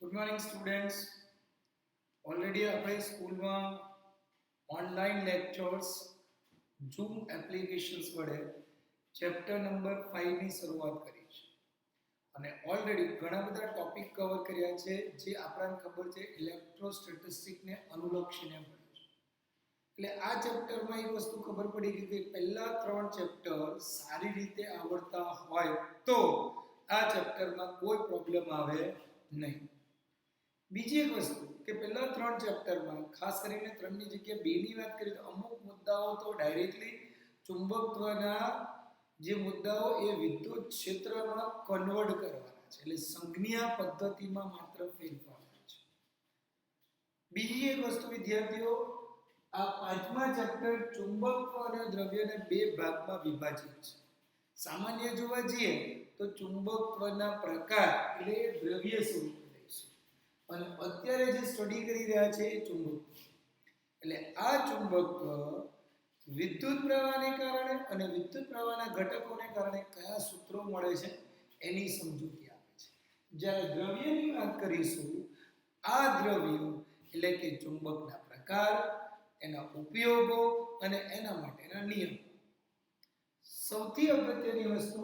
Good morning students. Already આપણે સ્કૂલમાં online lectures zoom applications વડે ચેપ્ટર નંબર 5 ની શરૂઆત કરી છે અને ઓલરેડી ઘણા બધા ટોપિક કવર કર્યા છે જે આપણને ખબર છે ઇલેક્ટ્રોસ્ટેટિસ્ટિક્સને અનુલક્ષીને ભણ્યું છે. એટલે આ ચેપ્ટરમાં એક વસ્તુ ખબર પડી ગઈ કે પહેલા 3 ચેપ્ટર સારી રીતે આવડતા હોય તો આ ચેપ્ટરમાં કોઈ પ્રોબ્લેમ આવે નહીં. બીજી એક વસ્તુ કે પહેલા 3 ચેપ્ટરમાં ખાસ કરીને 3 ની જગ્યાએ 2 ની વાત કરીએ તો અમુક મુદ્દાઓ તો ડાયરેક્ટલી ચુંબકત્વના જે મુદ્દાઓ એ વિદ્યુત ક્ષેત્રમાં કન્વર્ટ કરવાના છે, એટલે સંજ્ઞા પદ્ધતિમાં માત્ર ફેરફાર છે. બીજી એક વસ્તુ વિદ્યાર્થીઓ, આ 5મા ચેપ્ટર ચુંબકત્વ અને દ્રવ્યને 2 ભાગમાં વિભાજિત છે. સામાન્ય જોવા જઈએ તો ચુંબકત્વના પ્રકાર એટલે દ્રવ્ય સ્વરૂપ અને અત્યારે જે સ્ટડી કરી રહ્યા છે એ ચુંબકત્વ. એટલે આ ચુંબકત્વ વિદ્યુત પ્રવાહને કારણે અને વિદ્યુત પ્રવાહના ઘટકોને કારણે કયા સૂત્રો મળે છે એની સમજૂતી આપે છે. જ્યારે દ્રવ્યની વાત કરીશું, આ દ્રવ્યો એટલે કે ચુંબકના પ્રકાર, એના ઉપયોગો અને એના માટેના નિયમો. સૌથી અગત્યની વસ્તુ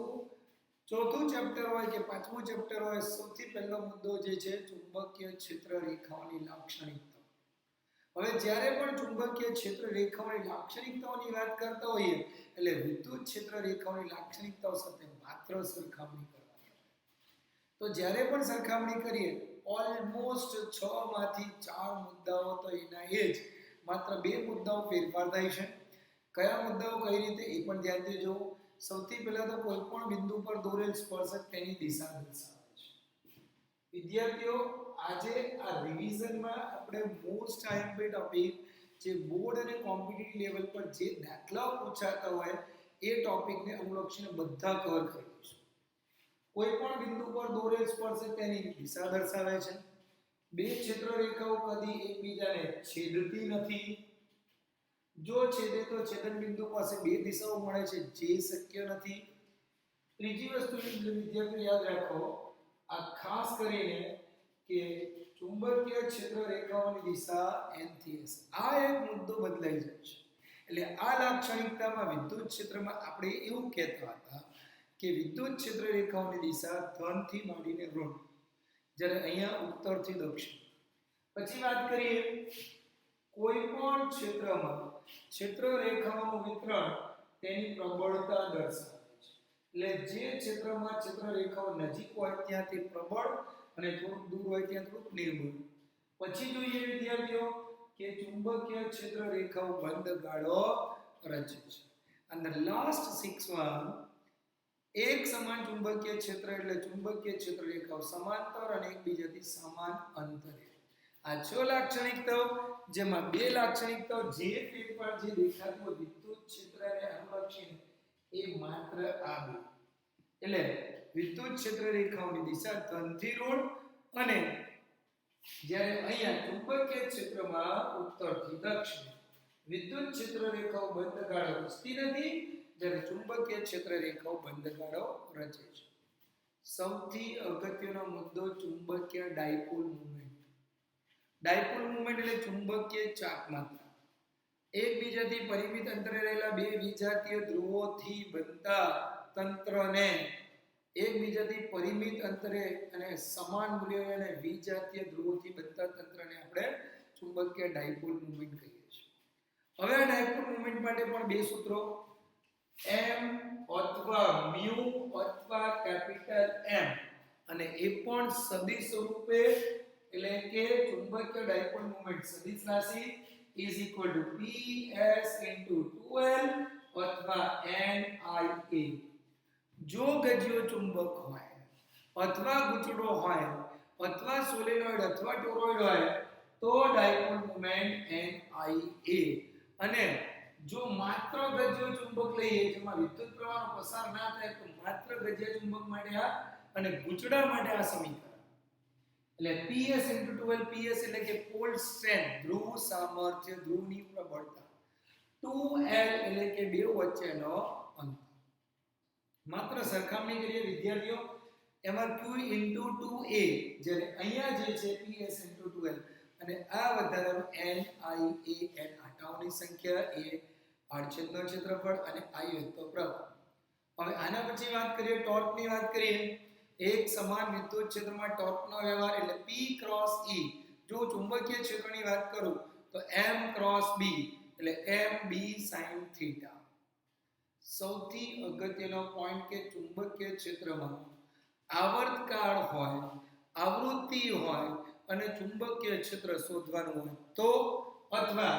ચોથું ચેપ્ટર હોય કે 5મું ચેપ્ટર હોય, સૌથી પહેલો મુદ્દો જે છે ચુંબકીય ક્ષેત્ર રેખાઓની લાક્ષણિકતાઓ. હવે જ્યારે પણ ચુંબકીય ક્ષેત્ર રેખાઓની લાક્ષણિકતાઓની વાત કરતા હોઈએ એટલે વિદ્યુત ક્ષેત્ર રેખાઓની લાક્ષણિકતાઓ સાથે માત્ર સરખામણી કરવાની. તો જ્યારે પણ સરખામણી કરીએ ઓલમોસ્ટ 6 માંથી 4 મુદ્દાઓ તો એના એ જ, માત્ર 2 મુદ્દાઓ ફેરફાર થાય છે. કયા મુદ્દાઓ કઈ રીતે એ પણ ધ્યાનથી જોવો. સૌથી પહેલા તો કોઈ પણ બિંદુ પર દોરેલ સ્પર્શક તેની દિશા દર્શાવે છે. વિદ્યાર્થીઓ, આજે આ રિવિઝનમાં આપણે મોસ્ટ આઈએમપી ટોપિક જે બોર્ડ અને કોમ્પિટિટિવ લેવલ પર જે દાખલાઓ પૂછાતા હોય એ ટોપિકને અનુલક્ષીને બધા કવર કરીશું. કોઈ પણ બિંદુ પર દોરેલ સ્પર્શક તેની દિશા દર્શાવે છે. 2 ક્ષેત્ર રેખાઓ કદી એકબીજાને છેદતી નથી. જો છેદે તો છેદન બિંદુ પાસે 2 દિશાઓ મળે છે જે શક્ય નથી. ત્રીજી વસ્તુ વિદ્યાર્થીઓ યાદ રાખો, આ ખાસ કરીને કે ચુંબકીય ક્ષેત્ર રેખાઓની દિશા n થી s, આ એક મુદ્દો બદલાઈ જાય છે. એટલે આ લાક્ષણિકતામાં વિદ્યુત ક્ષેત્રમાં આપણે એવું કહેતા હતા કે વિદ્યુત ક્ષેત્ર રેખાઓની દિશા ધન થી માંડીને ઋણ, જ્યારે અહીંયા ઉત્તર થી દક્ષિણ. પછી વાત કરીએ, કોઈ પણ ક્ષેત્રમાં ક્ષેત્ર રેખાઓનું વિતરણ તેની પ્રબળતા દર્શાવે છે. એટલે જે ક્ષેત્રમાં ક્ષેત્ર રેખાઓ નજીક હોય ત્યાં તે પ્રબળ અને થોડુંક દૂર હોય ત્યાં થોડુંક નિર્બળ. પછી જોઈએ વિદ્યાર્થીઓ કે ચુંબકીય ક્ષેત્ર રેખાઓ બંધ ગાળો રચે છે. અને લાસ્ટ 6માં એક સમાન ચુંબકીય ક્ષેત્ર એટલે ચુંબકીય ક્ષેત્ર રેખાઓ સમાંતર અને એકબીજાથી સમાન અંતરે. આ 6 લાક્ષણિકતાઓ, જેમાં 2 લાક્ષણિકતાઓ જે ફેરફાર જે દેખાતો વિદ્યુત ક્ષેત્રને અનુલક્ષીને એ માત્ર આ 2. એટલે વિદ્યુત ક્ષેત્ર રેખાઓની દિશા ધનથી ઋણ અને જ્યારે અહીંયા ચુંબકીય ક્ષેત્રમાં ઉત્તરથી દક્ષિણ. વિદ્યુત ક્ષેત્ર રેખાઓ બંધ ગાળો રચતી નથી, જ્યારે ચુંબકીય ક્ષેત્ર રેખાઓ બંધ ગાળો રચે છે. સૌથી અગત્યનો મુદ્દો ચુંબકીય ડાયપોલ મોમેન્ટ. ડાયપોલ મોમેન્ટ એટલે ચુંબકીય ચાપમાત્રા. એકબીજાથી પરિમિત અંતરે રહેલા 2 વિજાતીય ધ્રુવોથી બનતા તંત્રને એકબીજાથી પરિમિત અંતરે અને સમાન મૂલ્યોએ અને વિજાતીય ધ્રુવોથી બનતા તંત્રને આપણે ચુંબકીય ડાયપોલ મોમેન્ટ કહીએ છીએ. હવે આ ડાયપોલ મોમેન્ટ માટે પણ 2 સૂત્રો, m અથવા mu અથવા કેપિટલ M, અને એ પણ સદિશ સ્વરૂપે. એટલે કે ચુંબકીય ડાયપોલ મોમેન્ટ સદિશ રાશિ is equal to ps into 2l અથવા NIA. જો ગજ્યો ચુંબક હોય અથવા ગુચડો હોય અથવા સોલેનોઇડ અથવા ટોરોઇડ હોય તો ડાયપોલ મોમેન્ટ NIA. અને જો માત્ર ગજ્યો ચુંબક લઈએ જેમાં વિદ્યુત પ્રવાહનો પસાર ના થાય તો માત્ર ગજ્યા ચુંબક માટે આ અને ગુચડા માટે આ સમીકરણ. એટલે ps into 2l, ps એટલે કે પોલ સ્ટ્રેન્થ, ધ્રુવ સામર્થ્ય, ધ્રુવની પ્રબળતા. 2l એટલે કે બે વચ્ચેનો અંતર. માત્ર સરખામણી કરીએ વિદ્યાર્થીઓ એમાં q into 2a જ્યારે અહીંયા જે છે ps into 2l અને આ વધારાનું n i a n આટાઓની સંખ્યા એ આડછેદનો ક્ષેત્રફળ અને i વેક્ટર પ્રવાહ. હવે આના પછી વાત કરીએ ટોર્કની વાત કરીએ. એક સમાન વિદ્યુત ક્ષેત્રમાં ટોર્કનો વ્યવહાર એટલે p ક્રોસ e. જો ચુંબકીય ક્ષેત્રની વાત કરું તો m ક્રોસ b એટલે m b sin θ. સૌથી અગત્યનો પોઈન્ટ કે ચુંબકીય ક્ષેત્રમાં આવર્તકાળ હોય, આવૃત્તિ હોય અને ચુંબકીય ક્ષેત્ર શોધવાનું હોય તો અથવા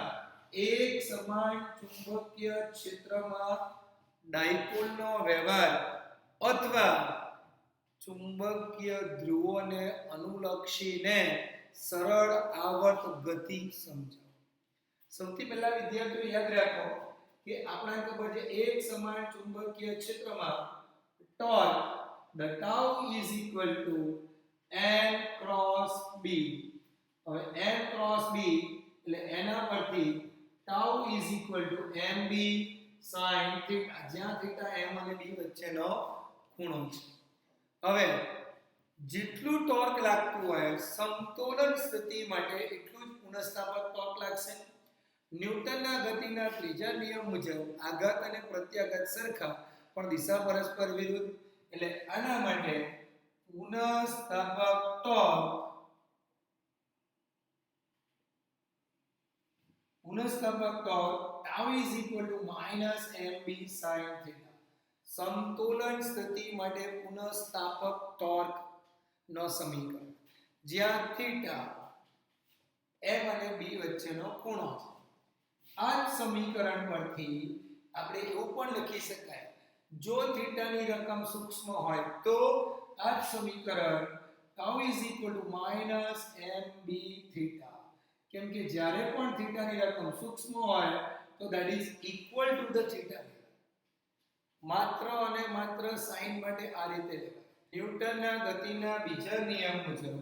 એક સમાન ચુંબકીય ક્ષેત્રમાં ડાયપોલનો વ્યવહાર અથવા ચુંબકીય ધ્રુવોને અનુલક્ષીને સરળ આવર્ત ગતિ સમજાવો. સૌથી પહેલા વિદ્યાર્થીઓ યાદ રાખો કે આપણે ખબર છે એક સમાન ચુંબકીય ક્ષેત્રમાં torque the tau is equal to n cross b. હવે n cross b એટલે એના પરથી tau is equal to mb sin theta, જ્યાં theta m અને b વચ્ચેનો ખૂણો છે. હવે જેટલું ટોર્ક લાગતું હોય સમતોલન સ્થિતિ માટે એટલું જ પુનઃસ્થાપક ટોર્ક લાગશે. ન્યૂટનના ગતિના ત્રીજા નિયમ મુજબ આઘાત અને પ્રત્યાઘાત સરખા પણ દિશા પરસ્પર વિરુદ્ધ એટલે આના માટે પુનઃસ્થાપક torque tau is equal to -mb sin theta. સમતોલન સ્થિતિ માટે પુનઃસ્થાપક ટોર્ક નો સમીકરણ જ્યાં થીટા m અને b વચ્ચેનો ખૂણો છે. આ સમીકરણ પરથી આપણે એવું પણ લખી શકાય જો થીટાની રકમ સૂક્ષ્મ હોય તો આ સમીકરણ tau is equal to -mb theta. કેમ કે જ્યારે પણ થીટાની રકમ સૂક્ષ્મ હોય તો that is equal to the theta. માત્ર અને માત્ર sin માટે આ રીતે લેવાય. ન્યૂટનના ગતિના બીજા નિયમ મુજબ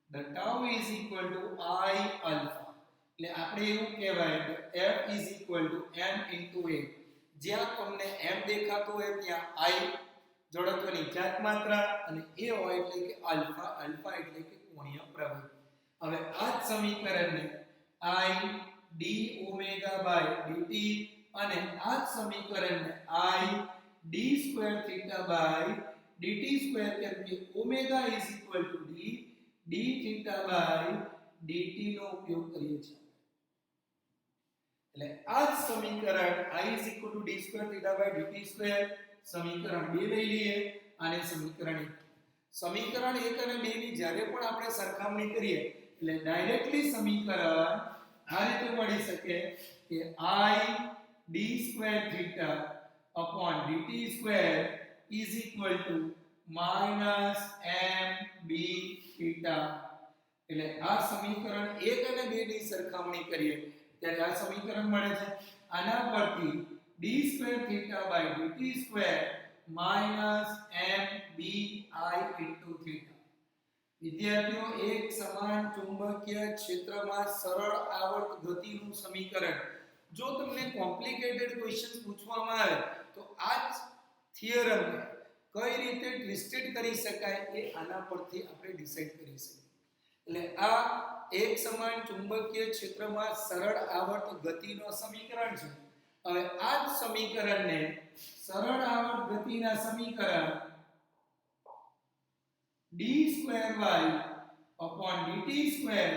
the tau is equal to I alpha. એટલે આપણે એવું કહેવાય કે F is equal to m into a. જ્યાં તમને m દેખાતું હોય ત્યાં I જડત્વની જાત માત્રા અને a હોય એટલે કે આલ્ફા, આલ્ફા એટલે કે કોણીય પ્રવેગ. હવે આ જ સમીકરણને I d omega by dt અને આ જ સમીકરણને I d square theta by dt square કેમ કે omega is equal to d theta by dt નો ઉપયોગ કરીએ છીએ. એટલે આ જ સમીકરણ I is equal to d square theta by dt square સમીકરણ 2 લઈ લઈએ અને સમીકરણ 1. સમીકરણ 1 અને 2 ની જ્યારે પણ આપણે સરખામણી કરીએ એટલે ડાયરેક્ટલી સમીકરણ આ રીતે મળી શકે કે I d square theta upon dt square is equal to -mb theta. એટલે આ સમીકરણ 1 અને 2 ની સરખામણી કરીએ ત્યારે આ સમીકરણ મળે છે. આના પરથી d square theta by dt square -mbi into theta. વિદ્યાર્થીઓ એક સમાન ચુંબકીય ક્ષેત્રમાં સરળ આવર્ત ગતિનું સમીકરણ જો તમને કોમ્પ્લિકેટેડ ક્વેશ્ચન્સ પૂછવામાં આવે તો આ જ થિયરમને કઈ રીતે ટ્વિસ્ટેડ કરી શકાય એ આના પરથી આપણે ડિસાઈડ કરી શકીએ. એટલે આ એક સમાન ચુંબકીય ક્ષેત્રમાં સરળ આવર્ત ગતિનો સમીકરણ છે. હવે આ જ સમીકરણને સરળ આવર્ત ગતિના સમીકરણ d square y upon dt square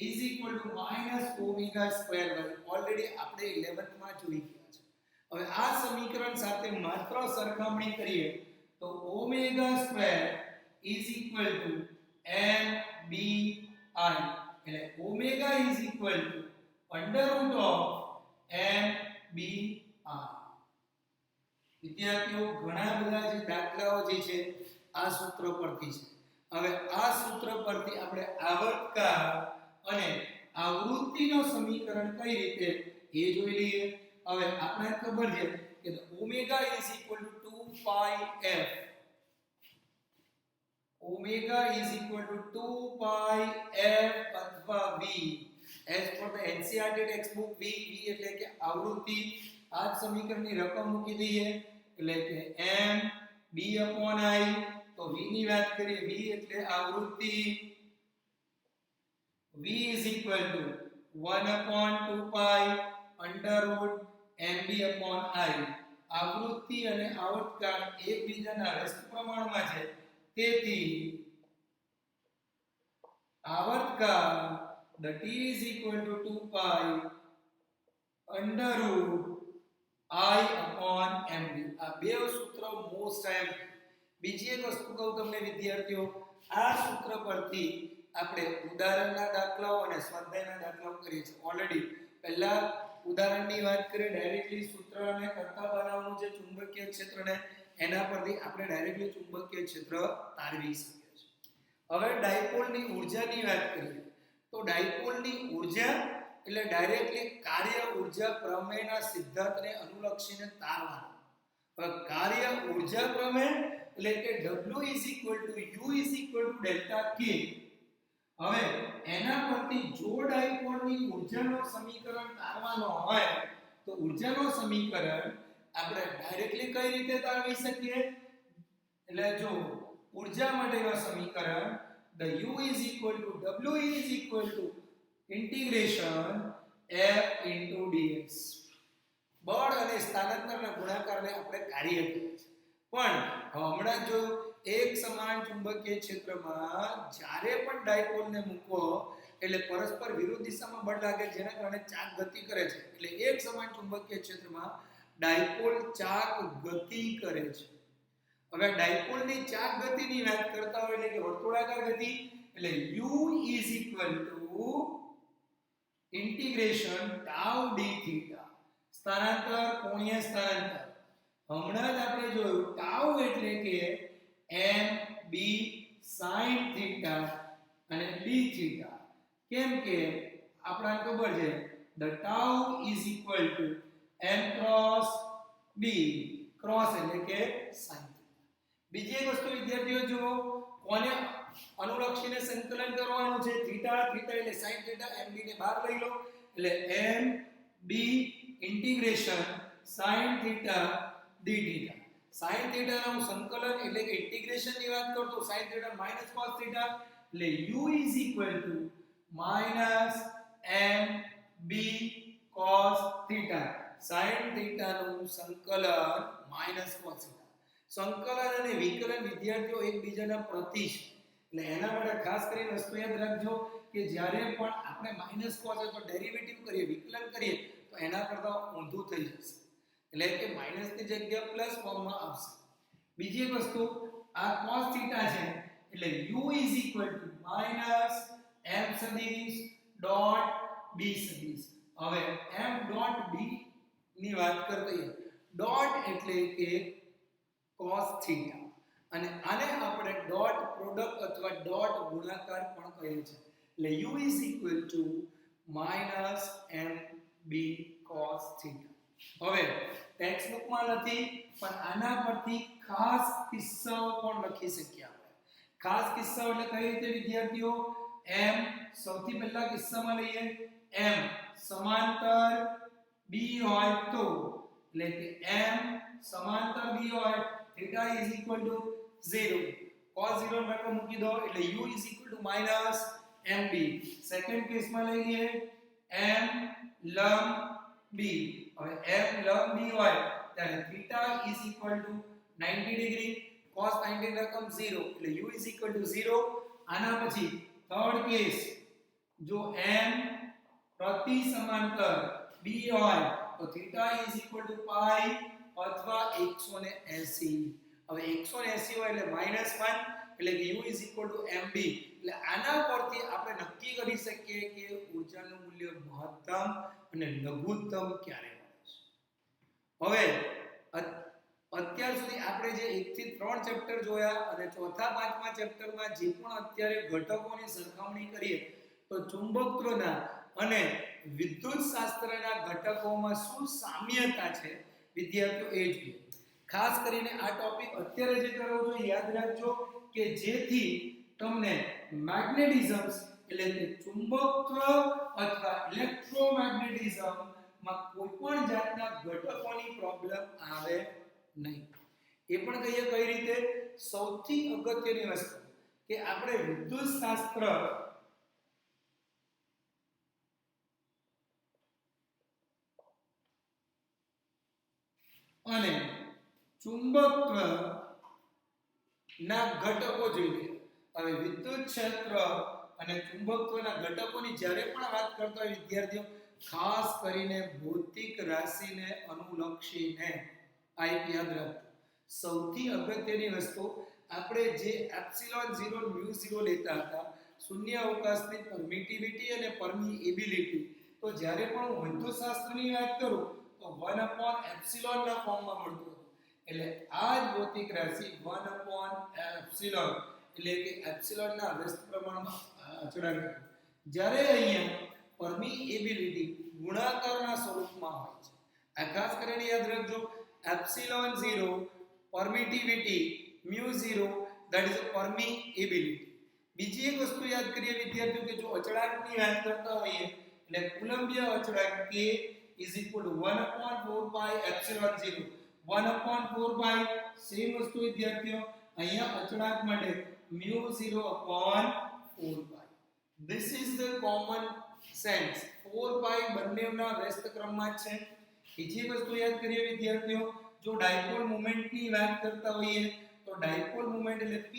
is equal to -omega square y already આપણે 11th માં જોઈ ગયા છે. હવે આ સમીકરણ સાથે માત્ર સરખામણી કરીએ તો omega square is equal to mbi એટલે omega is equal to under root of mbi. વિદ્યાર્થીઓ ઘણા બધા જે દાખલાઓ જે છે આ સૂત્ર પરથી છે. હવે આ સૂત્ર પરથી આપણે આવર્તકાળ અને આવૃત્તિનો સમીકરણ કઈ રીતે એ જોઈ લઈએ. હવે આપણે ખબર છે કે omega is equal to 2 pi f. Omega is equal to 2 pi f અથવા v. as for the NCERT textbook v એટલે કે આવૃત્તિ. આ જ સમીકરણની રકમ મૂકી દઈએ એટલે કે m b upon I તો v ની વાત કરીએ, v એટલે આવૃત્તિ, v is equal to 1 upon 2 pi under root mb upon I. આવૃત્તિ અને આવર્તકાળ એકબીજાના વ્યસ્ત પ્રમાણમાં છે, તેથી આવર્તકાળ that is equal to 2 pi under root I upon mb. આ બે સૂત્ર મોસ્ટ ટાઈમ. બીજી એક વસ્તુ કહું તમને વિદ્યાર્થીઓ, આ સૂત્ર પરથી આપણે ઉદાહરણના દાખલાઓ અને સ્વાધ્યાયના દાખલાઓ કરીએ છીએ. ઓલરેડી પહેલા ઉદાહરણની વાત કરીએ, ડાયરેક્ટલી સૂત્રને કરતા બનાવવાનું છે ચુંબકીય ક્ષેત્રને, એના પરથી આપણે ડાયરેક્ટલી ચુંબકીય ક્ષેત્ર તારવી શકીએ છીએ. હવે ડાયપોલની ઊર્જાની વાત કરીએ તો ડાયપોલની ઊર્જા એટલે ડાયરેક્ટલી કાર્ય ઊર્જા પ્રમેયના સિદ્ધાંતને અનુલક્ષીને તારવાનો. હવે કાર્ય ઊર્જા પ્રમેય એટલે કે W U delta K. હવે એના પરથી જો ડાયપોલની ઊર્જાનો સમીકરણ તારવાનો હોય તો ઊર્જાનો સમીકરણ આપણે ડાયરેક્ટલી કઈ રીતે તારવી શકીએ? એટલે જો ઊર્જા માટેનું સમીકરણ the U is equal to W is equal to integration F into dx. બળ અને સ્થાનાંતરના ગુણાકારને આપણે કાર્ય કહીએ છીએ. પણ હમણાં જો એક સમાન ચુંબકીય ક્ષેત્રમાં જ્યારે પણ ડાયપોલને મૂકો એટલે પરસ્પર વિરુદ્ધ દિશામાં બળ લાગે, જેના કારણે ચાક ગતિ કરે છે. એટલે એક સમાન ચુંબકીય ક્ષેત્રમાં ડાયપોલ ચાક ગતિ કરે છે. હવે ડાયપોલની ચાક ગતિની વાત કરતા હોય એટલે કે વર્તુળાકાર ગતિ, એટલે u is equal to integration tau d theta. સ્થાનાંતર કોણીય સ્થાનાંતર હમણાં જ આપણે જોયું, tau એટલે કે m b sin theta અને d theta. કેમ કે આપણને ખબર છે the tau is equal to m cross b, cross એટલે કે sin. બીજી એક વસ્તુ વિદ્યાર્થીઓ જુઓ, કોને અનુલક્ષીને સંકલન કરવાનું છે? થીટા, થીટા એટલે sin થીટા, mb ને બહાર લઈ લો એટલે mb integration sin theta d theta. sin theta નું સંકલન એટલે કે ઇન્ટિગ્રેશન ની વાત કરતો, sin theta minus cos theta એટલે u is equal to minus mb cos theta. sin theta નું સંકલન minus cos થીટા. સંકલન અને વિકલન વિદ્યાર્થીઓ એકબીજાના પ્રતિ છે, એટલે એના માટે ખાસ કરીને વસ્તુ યાદ રાખજો કે જ્યારે પણ આપણે માઈનસ cos હોય તો ડેરિવેટિવ કરીએ, વિકલન કરીએ તો એના કરતા ઊંધું થઈ જશે, એટલે કે માઈનસ ની જગ્યાએ પ્લસ ફોર્મમાં આવશે. બીજી એક વસ્તુ, આ cos થીટા છે એટલે u is equal to minus m સદિશ ડોટ b સદિશ. હવે m ડોટ b ની વાત કરીએ, ડોટ એટલે કે cos થીટા અને આને આપણે ડોટ પ્રોડક્ટ અથવા ડોટ ગુણાકાર પણ કહે છે. એટલે u is equal to minus mb cos theta. હવે ટેક્સ્ટ બુકમાં નથી પણ આના પરથી ખાસ કિસ્સાઓ પણ લખી શકીએ આપણે. ખાસ કિસ્સાઓ એટલે કઈ રીતે વિદ્યાર્થીઓ? m સૌથી પહેલા કિસ્સામાં લઈએ, m સમાંતર b હોય તો, એટલે કે m સમાંતર b હોય, theta is equal to 0, cos 0 ને મૂકી દો એટલે u is equal to minus mb. Second કેસમાં લઈએ m લંબ b. હવે m લંબ b હોય ત્યારે theta is equal to 90 degree, cos 90 રકમ 0 એટલે u is equal to 0. આના પછી થર્ડ કેસ, જો m પ્રતિ સમાંતર b હોય તો theta is equal to pi અથવા 180. હવે 180 હોય એટલે -1 એટલે કે u is equal to mb. એટલે આના પરથી આપણે નક્કી કરી શકીએ કે ઊર્જાનું મૂલ્ય મહત્તમ અને લઘુત્તમ ક્યારે મળે છે. હવે અત્યાર સુધી આપણે જે 1 થી 3 ચેપ્ટર જોયા અને ચોથા પાંચમા ચેપ્ટરમાં જે પણ અત્યારે ઘટકોની સરખામણી કરીએ તો ચુંબકત્વના અને વિદ્યુત શાસ્ત્રના ઘટકોમાં શું સામ્યતા છે વિદ્યાર્થીઓ એ જોઈએ. ખાસ કરીને આ ટોપિક અત્યારે જે કરવો જોઈએ યાદ રાખજો કે જેથી તમને મેગ્નેટિઝમ્સ એટલે કે ચુંબકત્વ અથવા ઇલેક્ટ્રોમેગ્નેટિઝમ માં કોઈ પણ જાતના ઘટકોની પ્રોબ્લેમ આવે નહીં. એ પણ કહીએ કઈ રીતે? સૌથી અગત્યની વસ્તુ કે આપણે વિદ્યુત શાસ્ત્ર અને ચુંબકત્વ ના ઘટકો જોઈએ. હવે વિદ્યુત ક્ષેત્ર અને ચુંબકત્વના ઘટકોની જ્યારે પણ વાત કરતા હોય વિદ્યાર્થીઓ, ખાસ કરીને ભૌતિક રાશિને અનુલક્ષીને આ એક યાદ રાખજો. સૌથી અગત્યની વસ્તુ આપણે જે એપ્સિલોન 0 મ્યુ 0 લેતા હતા, શૂન્ય અવકાશની પરમિટિવિટી અને પરમિએબિલિટી, તો જ્યારે પણ હું વિદ્યુતશાસ્ત્રની વાત કરું તો 1 upon epsilon ના ફોર્મમાં મળતું હતું. એટલે આ જ ભૌતિક રાશિ 1 upon epsilon એટલે કે એપ્સિલોન ના વ્યસ્ત પ્રમાણમાં અચળાંક હતો. જ્યારે અહીંયા પરમિએબિલિટી ગુણાકારના સ્વરૂપમાં હોય છે. આ ખાસ કરીને યાદ રાખજો, epsilon 0 permittivity mu 0 that is permeability. બીજી એક વસ્તુ યાદ કરીએ વિદ્યાર્થીઓ કે જો અચળાંકની વાત કરતા હોઈએ એટલે કુલંબીય અચળાંક K is equal to 1 upon 4 pi epsilon 0. 1 upon 4 pi same વસ્તુ વિદ્યાર્થીઓ અહીંયા અચળાંક માટે mu 0 upon 4 pi. This is the common sense. 4 pi બંનેના વ્યસ્ત ક્રમમાં છે. બીજી વસ્તુ યાદ કરીએ વિદ્યાર્થીઓ, જો ડાયપોલ મોમેન્ટની વાત કરતા હોઈએ તો ડાયપોલ મોમેન્ટ એટલે P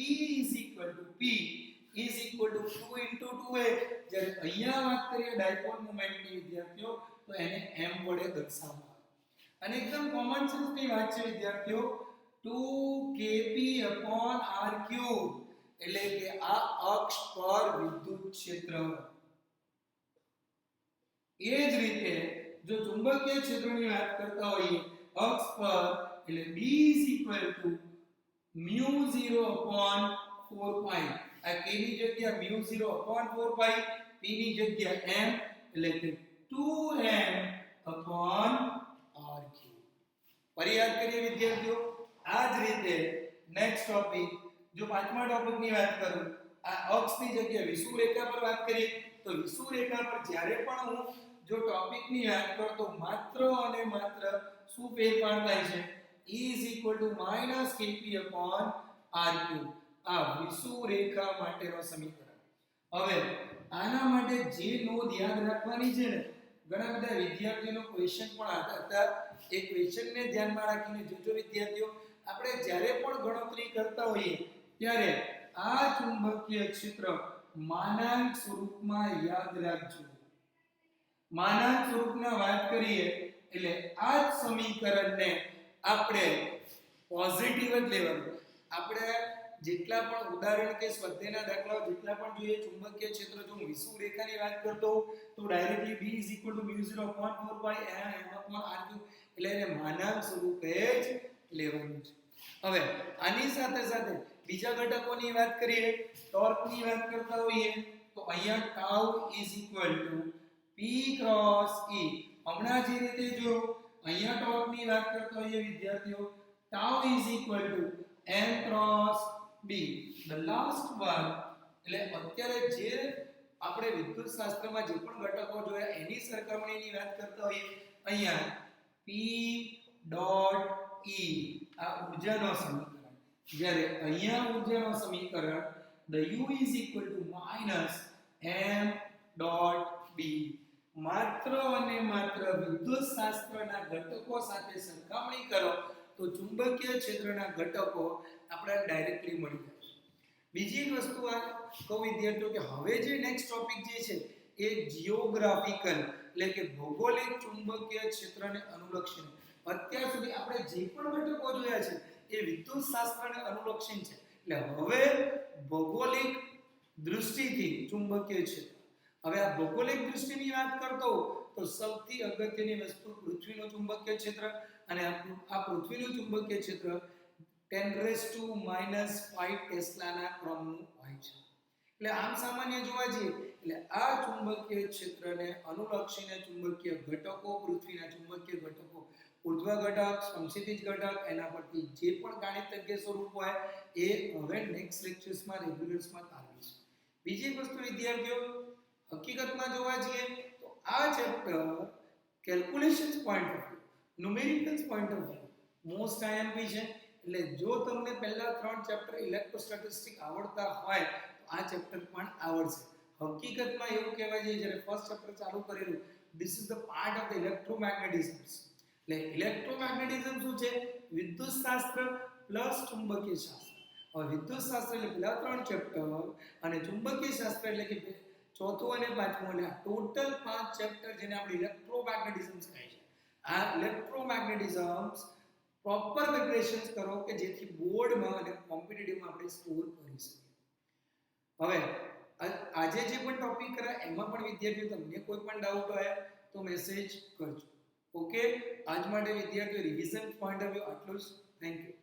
is equal to 2 into 2a. જ્યારે અહીંયા વાત કરીએ ડાયપોલ મોમેન્ટની વિદ્યાર્થીઓ તો એને m વડે દર્શાવવામાં આવે. અને એકદમ કોમન સેન્સની વાત છે વિદ્યાર્થીઓ, 2kp upon r cube એટલે કે આ અક્ષ પર વિદ્યુત ક્ષેત્ર. એ જ રીતે જો ચુંબકીય ક્ષેત્રની વાત કરતા હોઈએ અક્ષ પર એટલે B is equal to mu 0 upon 4 pi. આ k ની જગ્યા mu 0 upon 4 pi, p ની જગ્યા m એટલે કે 2m upon r cube. ફરી યાદ કરીએ વિદ્યાર્થીઓ, આ જ રીતે નેક્સ્ટ ટોપિક, જો પાંચમા ટોપિકની વાત કરું, આ અક્ષની જગ્યાએ વિષુવૃત્ત રેખા પર વાત કરીએ તો વિષુવૃત્ત રેખા પર જ્યારે પણ હું જો ટોપિકની વાત કરતો માત્ર અને માત્ર શું ફેરફાર થાય છે? E is equal to minus kp upon r cube. આ વિષુવૃત્ત રેખા માટેનો સમીકરણ. હવે આના માટે જે નોંધ યાદ રાખવાની છે ને, ઘણા બધા વિદ્યાર્થીઓનો ક્વેશ્ચન પણ આવતા હતા. એ ક્વેશ્ચનને ધ્યાનમાં રાખીને જોજો વિદ્યાર્થીઓ, આપણે જ્યારે પણ ગણતરી કરતા હોઈએ ત્યારે આ ચુંબકીય ક્ષેત્ર માનાંક સ્વરૂપમાં યાદ રાખજો. માનાંક સ્વરૂપના વાત કરીએ એટલે આ જ સમીકરણને આપણે પોઝિટિવ જ લેવાનું. આપણે જેટલા પણ ઉદાહરણ કે સ્વાધ્યાયના દાખલાઓ જેટલા પણ જોઈએ ચુંબકીય ક્ષેત્ર, જો હું વિષુવૃત્ત રેખાની વાત કરતો તો directly B is equal to mu 0 upon 4 pi m upon r cube એટલે એને માનાંક સ્વરૂપે જ લેવાનું છે. હવે આની સાથે સાથે બીજા ઘટકોની વાત કરીએ, ટોર્કની વાત કરતા હોઈએ તો અહીંયા tau is equal to P cross E. હમણાં જે રીતે જો અહીંયા ટોર્કની વાત કરતા હોઈએ વિદ્યાર્થીઓ, tau is equal to m cross B. The last one એટલે અત્યારે જે આપણે વિદ્યુત શાસ્ત્રમાં જે પણ ઘટકો જોયા એની સરખામણીની વાત કરતા હોઈએ, અહીંયા P dot E આ ઊર્જાનો સમીકરણ, જ્યારે અહીંયા ઊર્જાનો સમીકરણ the U is equal to minus m dot B. માત્ર અને માત્ર વિદ્યુત શાસ્ત્રના ઘટકો સાથે સરખામણી કરો તો ચુંબકીય ક્ષેત્રના ઘટકો આપણે ડાયરેક્ટલી મળી જશે. બીજી એક વસ્તુ આ કહું વિદ્યાર્થીઓ કે હવે જે નેક્સ્ટ ટોપિક જે છે એ જિયોગ્રાફિકલ એટલે કે ભૌગોલિક ચુંબકીય ક્ષેત્રને અનુલક્ષીને. અત્યાર સુધી આપણે જે પણ ઘટકો જોયા છે એ વિદ્યુત શાસ્ત્રને અનુલક્ષીને છે. એટલે હવે ભૌગોલિક દૃષ્ટિથી ચુંબકીય ક્ષેત્ર. હવે આ ભૌગોલિક દૃષ્ટિની વાત કરતો તો સૌથી અગત્યની વસ્તુ પૃથ્વીનું ચુંબકીય ક્ષેત્ર, અને આ પૃથ્વીનું ચુંબકીય ક્ષેત્ર 10⁻⁵ ટેસ્લાના ક્રમનું હોય છે. એટલે આમ સામાન્ય જોવા જઈએ એટલે આ ચુંબકીય ક્ષેત્રને અનુલક્ષીને ચુંબકીય ઘટકો, પૃથ્વીના ચુંબકીય ઘટકો, ઉર્ધ્વ ઘટક, સમક્ષિતિજ ઘટક, એના પરથી જે પણ ગાણિતિક સ્વરૂપ હોય એ હવે નેક્સ્ટ લેક્ચર્સમાં રેગ્યુલર્સમાં તારવીશું. બીજી એક વસ્તુ વિદ્યાર્થીઓ, હકીકતમાં જોવા જઈએ તો આ chapter calculations point of view, numericals point of view most IMP છે. એટલે જો તમને પહેલા 3 ચેપ્ટર ઇલેક્ટ્રોસ્ટેટિસ્ટિક આવડતા હોય તો આ ચેપ્ટર પણ આવડશે. હકીકતમાં એવું કહેવાય છે જ્યારે ફર્સ્ટ ચેપ્ટર ચાલુ કરેલું this is the part of the electromagnetisms. એટલે ઇલેક્ટ્રોમેગ્નેટિઝમ શું છે? વિદ્યુતશાસ્ત્ર પ્લસ ચુંબકીય શાસ્ત્ર. હવે વિદ્યુતશાસ્ત્ર એટલે પહેલા 3 ચેપ્ટર અને ચુંબકીય શાસ્ત્ર એટલે કે ચોથું અને પાંચમું, એટલે ટોટલ 5 ચેપ્ટર જેને આપણે ઇલેક્ટ્રોમેગ્નેટિઝમ્સ કહે છે. આ ઇલેક્ટ્રોમેગ્નેટિઝમ્સ પ્રોપર પ્રિપરેશન્સ કરો કે જેથી બોર્ડમાં અને કોમ્પિટિટિવમાં આપણે સ્કોર કરી શકીએ. હવે આજે જે પણ ટોપિક કર્યા એમાં પણ વિદ્યાર્થીઓ તમને કોઈ પણ ડાઉટ હોય તો મેસેજ કરજો. ઓકે, આજ માટે વિદ્યાર્થીઓ રિવિઝન પોઈન્ટ ઓફ વ્યૂ આટલું જ. Thank you.